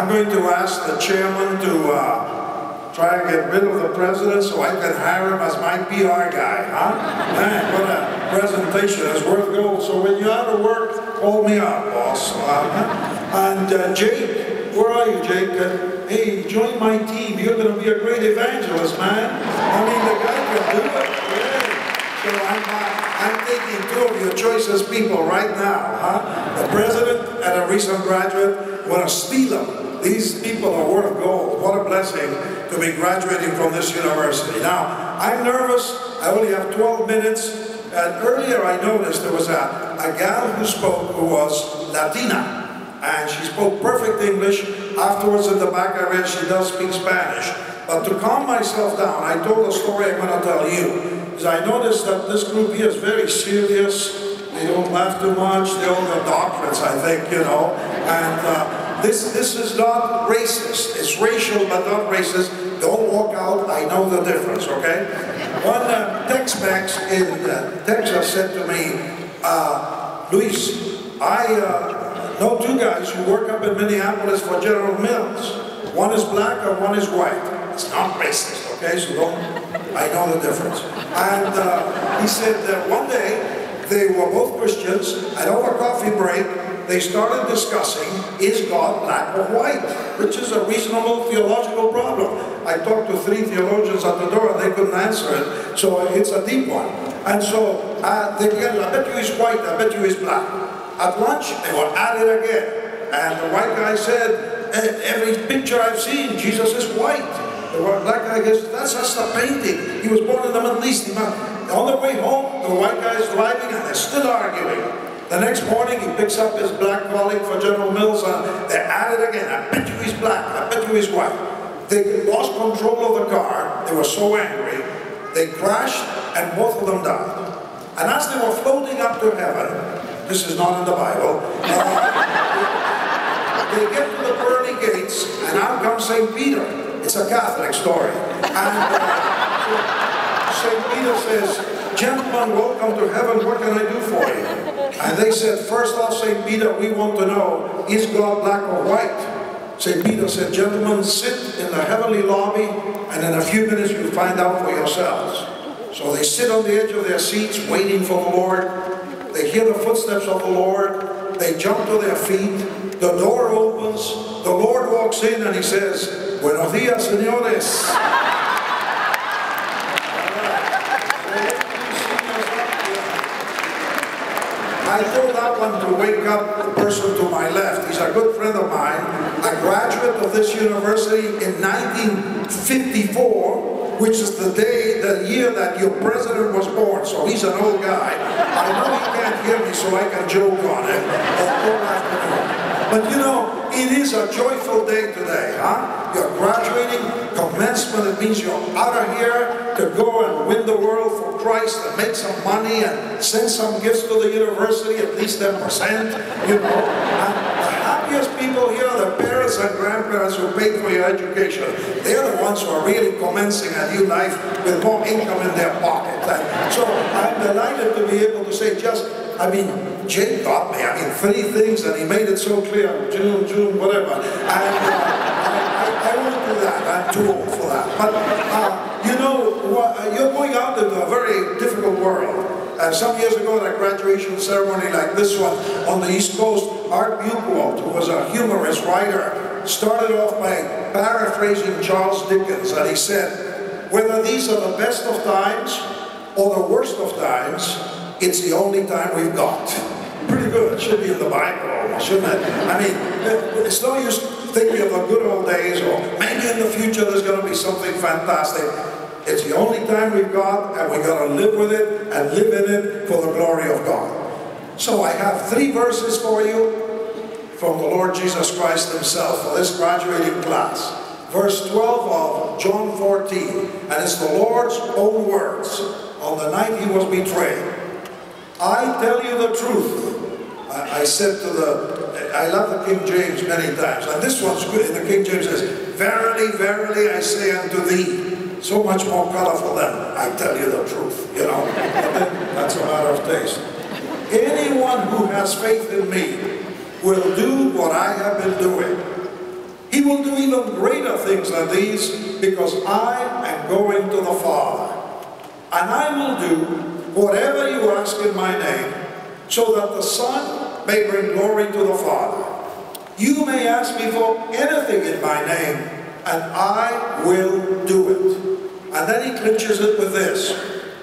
going to ask the chairman to try and get rid of the president so I can hire him as my PR guy, huh? Man, what a presentation. It's worth gold. So when you're out of work, call me up, boss. And Jake, where are you, Jake? Hey, join my team. You're going to be a great evangelist, man. I mean, the guy can do it. Yeah. So I'm taking two of your choicest people right now, huh? The president and a recent graduate. Want to steal them. These people are worth gold. What a blessing to be graduating from this university. Now, I'm nervous. I only have 12 minutes. And earlier I noticed there was a gal who spoke who was Latina. And she spoke perfect English. Afterwards in the back I read she does speak Spanish. But to calm myself down, I told a story I'm going to tell you. Because I noticed that this group here is very serious. They don't laugh too much. They all got doctorates, I think, you know. And this is not racist. It's racial, but not racist. Don't walk out. I know the difference, okay? One Tex-Mex in Texas said to me, Luis, I know two guys who work up in Minneapolis for General Mills. One is black and one is white. It's not racist, okay? So I know the difference. And he said that one day, they were both Christians, and over a coffee break, they started discussing, is God black or white? Which is a reasonable theological problem. I talked to 3 theologians at the door, and they couldn't answer it, so it's a deep one. And so they began, I bet you he's white, I bet you he's black. At lunch, they were at it again. And the white guy said, every picture I've seen, Jesus is white. The black guy goes, that's just a painting. He was born in the Middle East. On the way home, the white guy is driving and they're still arguing. The next morning, he picks up his black colleague for General Mills and they're at it again. I bet you he's black. I bet you he's white. They lost control of the car. They were so angry. They crashed and both of them died. And as they were floating up to heaven, this is not in the Bible, they get to the pearly gates and out comes St. Peter. It's a Catholic story. And St. Peter says, gentlemen, welcome to heaven, what can I do for you? And they said, first off, St. Peter, we want to know, is God black or white? St. Peter said, gentlemen, sit in the heavenly lobby, and in a few minutes you'll find out for yourselves. So they sit on the edge of their seats, waiting for the Lord. They hear the footsteps of the Lord. They jump to their feet. The door opens. The Lord walks in, and he says, buenos dias, señores. I told that one to wake up the person to my left. He's a good friend of mine, a graduate of this university in 1954, which is the year that your president was born. So he's an old guy. I know he can't hear me, so I can joke on it. But you know, it is a joyful day today, huh? You're graduating, commencement, it means you're out of here to go and win the world for Christ and make some money and send some gifts to the university, at least 10%, you know. And the happiest people here are the parents and grandparents who paid for your education. They're the ones who are really commencing a new life with more income in their pocket. And so I'm delighted to be able to say Jake got me, 3 things, and he made it so clear, June, whatever. And I won't do that, I'm too old for that. But, you know, you're going out into a very difficult world. Some years ago at a graduation ceremony like this one on the East Coast, Art Buchwald, who was a humorous writer, started off by paraphrasing Charles Dickens, and he said, whether these are the best of times or the worst of times, it's the only time we've got. Pretty good. It should be in the Bible almost, shouldn't it? I mean, it's no use thinking of the good old days or maybe in the future there's going to be something fantastic. It's the only time we've got, and we've got to live with it and live in it for the glory of God. So I have 3 verses for you from the Lord Jesus Christ himself for this graduating class. Verse 12 of John 14, and it's the Lord's own words on the night he was betrayed. I tell you the truth. I said to I love the King James many times, and this one's good. In the King James says, verily, verily, I say unto thee, so much more colorful than I tell you the truth, you know. That's a matter of taste. Anyone who has faith in me will do what I have been doing. He He will do even greater things than these, because I am going to the Father. And I will do whatever you ask in my name, so that the Son may bring glory to the Father. You may ask me for anything in my name, and I will do it. And then he clinches it with this: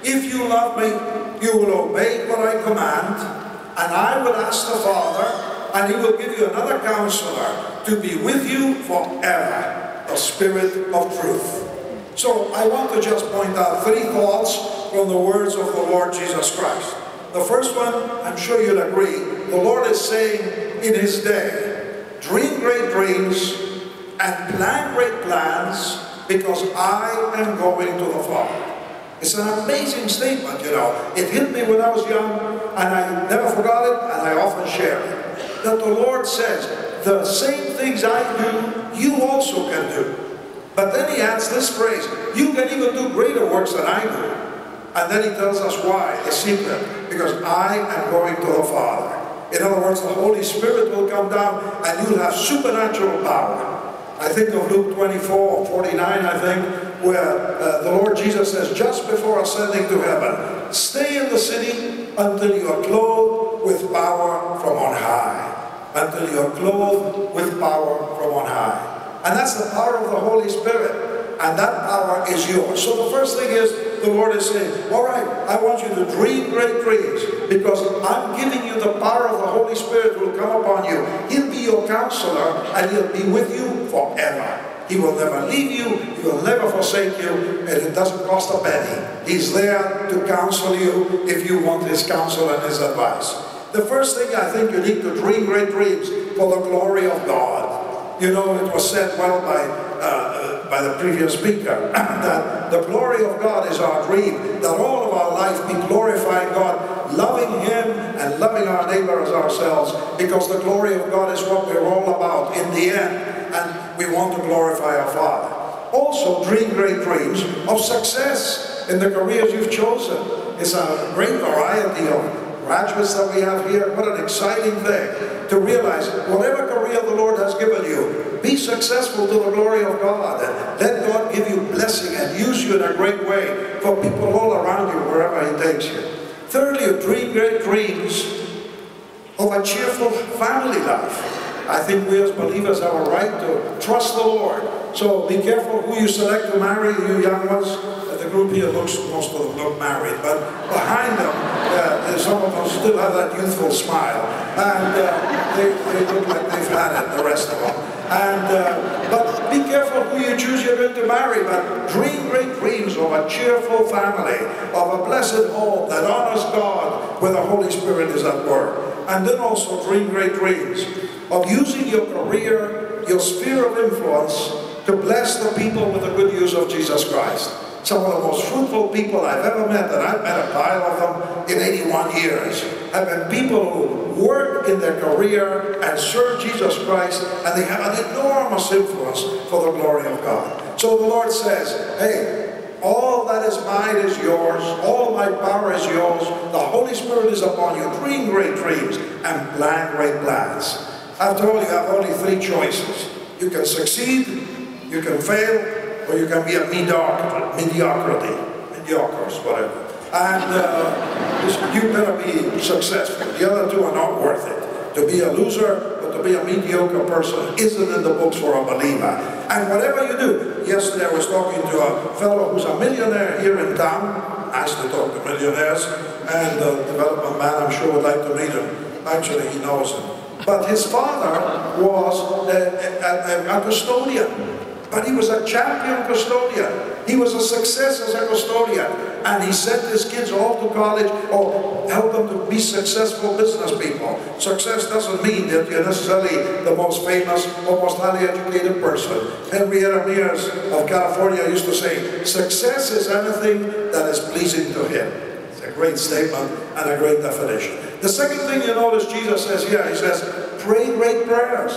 if you love me, you will obey what I command, and I will ask the Father, and he will give you another counselor to be with you forever, the Spirit of truth. So I want to just point out 3 thoughts from the words of the Lord Jesus Christ. The first one, I'm sure you'll agree, the Lord is saying in his day, dream great dreams and plan great plans, because I am going to the Father. It's an amazing statement, you know. It hit me when I was young, and I never forgot it, and I often share it. That the Lord says, the same things I do, you also can do. But then he adds this phrase, you can even do greater works than I do. And then he tells us why, the secret, because I am going to the Father. In other words, the Holy Spirit will come down and you'll have supernatural power. I think of Luke 24:49, I think, where the Lord Jesus says, just before ascending to heaven, stay in the city until you are clothed with power from on high. Until you are clothed with power from on high. And that's the power of the Holy Spirit. And that power is yours. So the first thing is, the Lord is saying, all right, I want you to dream great dreams, because I'm giving you the power of the Holy Spirit will come upon you. He'll be your counselor, and he'll be with you forever. He will never leave you, he will never forsake you, and it doesn't cost a penny. He's there to counsel you if you want his counsel and his advice. The first thing, I think you need to dream great dreams for the glory of God. You know, it was said well by the previous speaker, that the glory of God is our dream, that all of our life be glorifying God, loving him and loving our neighbor as ourselves, because the glory of God is what we're all about in the end, and we want to glorify our Father. Also, dream great dreams of success in the careers you've chosen. It's a great variety of graduates that we have here. What an exciting thing to realize, whatever career the Lord has given you, be successful to the glory of God, and let God give you blessing and use you in a great way for people all around you, wherever he takes you. Thirdly, dream great dreams of a cheerful family life. I think we as believers have a right to trust the Lord. So be careful who you select to marry, you young ones. The group here looks, most of them look married, but behind them, some of them still have that youthful smile, and they look like they've had it, the rest of them. But be careful who you choose you're going to marry, but dream great dreams of a cheerful family, of a blessed home that honors God, where the Holy Spirit is at work. And then also dream great dreams of using your career, your sphere of influence, to bless the people with the good news of Jesus Christ. Some of the most fruitful people I've ever met, and I've met a pile of them in 81 years, have been people who work in their career and serve Jesus Christ, and they have an enormous influence for the glory of God. So the Lord says, hey, all that is mine is yours, all my power is yours, the Holy Spirit is upon you. Dream great dreams and plan great plans. After all, you have only 3 choices. You can succeed, you can fail, or you can be a mediocrity, whatever. And you better be successful. The other 2 are not worth it. To be a loser, but to be a mediocre person isn't in the books for a believer. And whatever you do, yesterday I was talking to a fellow who's a millionaire here in town. Nice to talk to millionaires. And the development man, I'm sure, would like to meet him. Actually, he knows him. But his father was a custodian. But he was a champion custodian. He was a success as a custodian. And he sent his kids all to college, or helped them to be successful business people. Success doesn't mean that you're necessarily the most famous or most highly educated person. Henrietta Mears of California used to say, success is anything that is pleasing to him. It's a great statement and a great definition. The second thing you notice Jesus says here, he says, pray great prayers.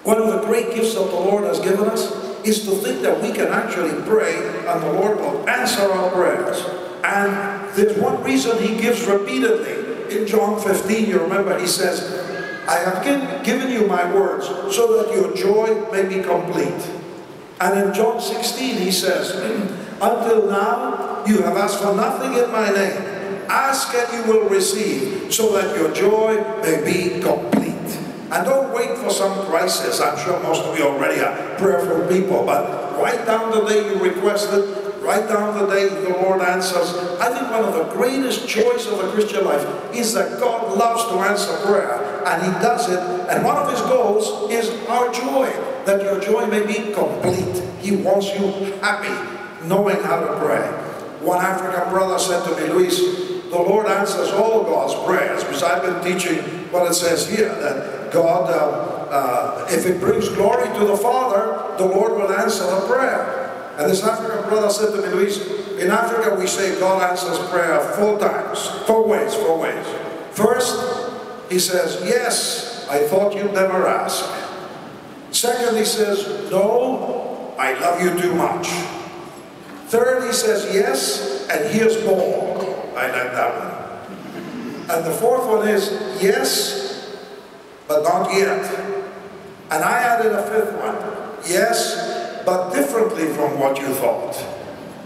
One of the great gifts that the Lord has given us is to think that we can actually pray and the Lord will answer our prayers. And there's one reason he gives repeatedly. In John 15, you remember, he says, I have given you my words so that your joy may be complete. And in John 16 he says, until now you have asked for nothing in my name. Ask and you will receive, so that your joy may be complete. And don't wait for some crisis. I'm sure most of you already are prayerful people, but write down the day you requested. Write down the day the Lord answers. I think one of the greatest joys of the Christian life is that God loves to answer prayer, and He does it. And one of His goals is our joy, that your joy may be complete. He wants you happy, knowing how to pray. One African brother said to me, Luis, the Lord answers all God's prayers, because I've been teaching what it says here, that God, if it brings glory to the Father, the Lord will answer the prayer. And this African brother said to me, Luis, in Africa we say God answers prayer 4 times, 4 ways. First, he says, yes, I thought you'd never ask. Second, he says, no, I love you too much. Third, he says, yes, and here's more. I like that one. And the fourth one is, yes, but not yet. And I added a 5th one, yes, but differently from what you thought.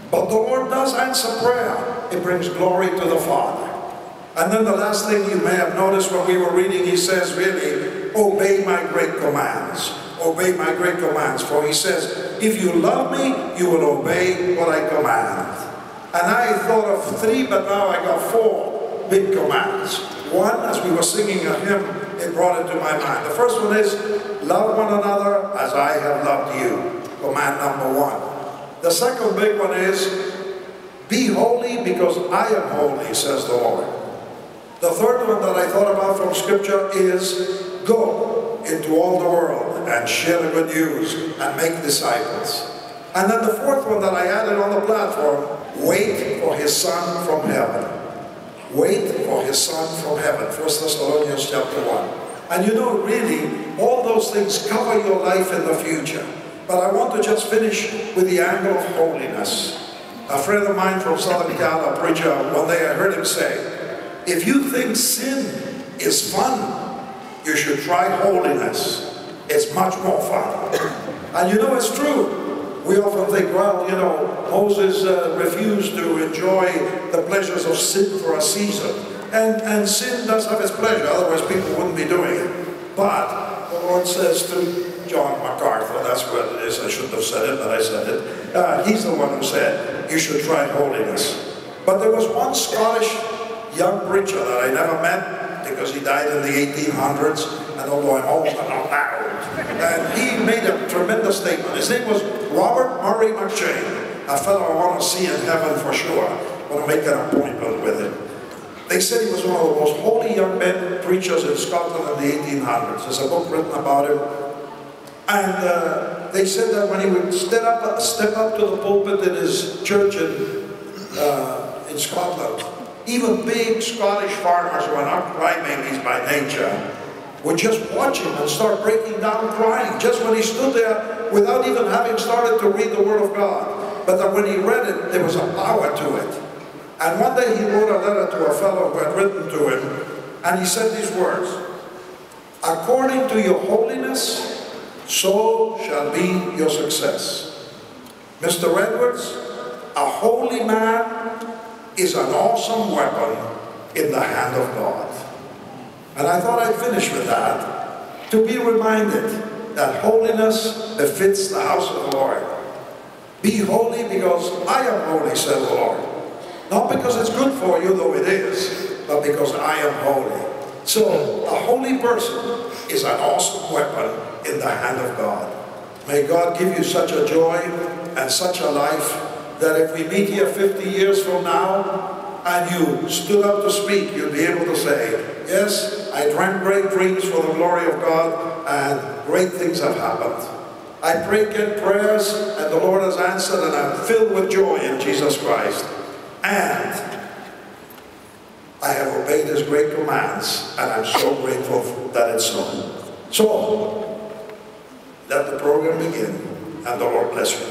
But the Lord does answer prayer. It brings glory to the Father. And then the last thing you may have noticed when we were reading, he says, really, obey my great commands. Obey my great commands. For he says, if you love me, you will obey what I command. And I thought of 3, but now I got 4 big commands. One, as we were singing a hymn, it brought it to my mind. The first one is, love one another as I have loved you. Command number 1. The second big one is, be holy because I am holy, says the Lord. The third one that I thought about from Scripture is, go into all the world and share the good news and make disciples. And then the fourth one that I added on the platform, wait for His Son from heaven. Wait for His Son from heaven. 1 Thessalonians chapter 1. And you know, really, all those things cover your life in the future. But I want to just finish with the angle of holiness. A friend of mine from Southern Cal, a preacher, one day I heard him say, if you think sin is fun, you should try holiness. It's much more fun. And you know, it's true. We often think, well, you know, Moses refused to enjoy the pleasures of sin for a season. And sin does have its pleasure, otherwise people wouldn't be doing it. But the Lord says to John MacArthur, that's what it is, I shouldn't have said it, but I said it. He's the one who said, you should try holiness. But there was one Scottish young preacher that I never met, because he died in the 1800s, and although I'm old, I'm not that old. And he made a tremendous statement. His name was Robert Murray McCheyne, a fellow I want to see in heaven for sure. I want to make an appointment with him. They said he was one of the most holy young men preachers in Scotland in the 1800s. There's a book written about him. And they said that when he would step up to the pulpit in his church in Scotland, even big Scottish farmers who are not crybabies by nature would just watch him and start breaking down crying, just when he stood there without even having started to read the Word of God. But that when he read it, there was a power to it. And one day he wrote a letter to a fellow who had written to him, and he said these words, according to your holiness, so shall be your success. Mr. Edwards, a holy man is an awesome weapon in the hand of God. And I thought I'd finish with that, to be reminded that holiness befits the house of the Lord. Be holy because I am holy, said the Lord. Not because it's good for you, though it is, but because I am holy. So, a holy person is an awesome weapon in the hand of God. May God give you such a joy and such a life that if we meet here 50 years from now and you stood up to speak, you'll be able to say, yes, I dreamt great dreams for the glory of God and great things have happened. I prayed good prayers and the Lord has answered and I'm filled with joy in Jesus Christ. And I have obeyed His great commands and I'm so grateful that it's so. So, let the program begin and the Lord bless you.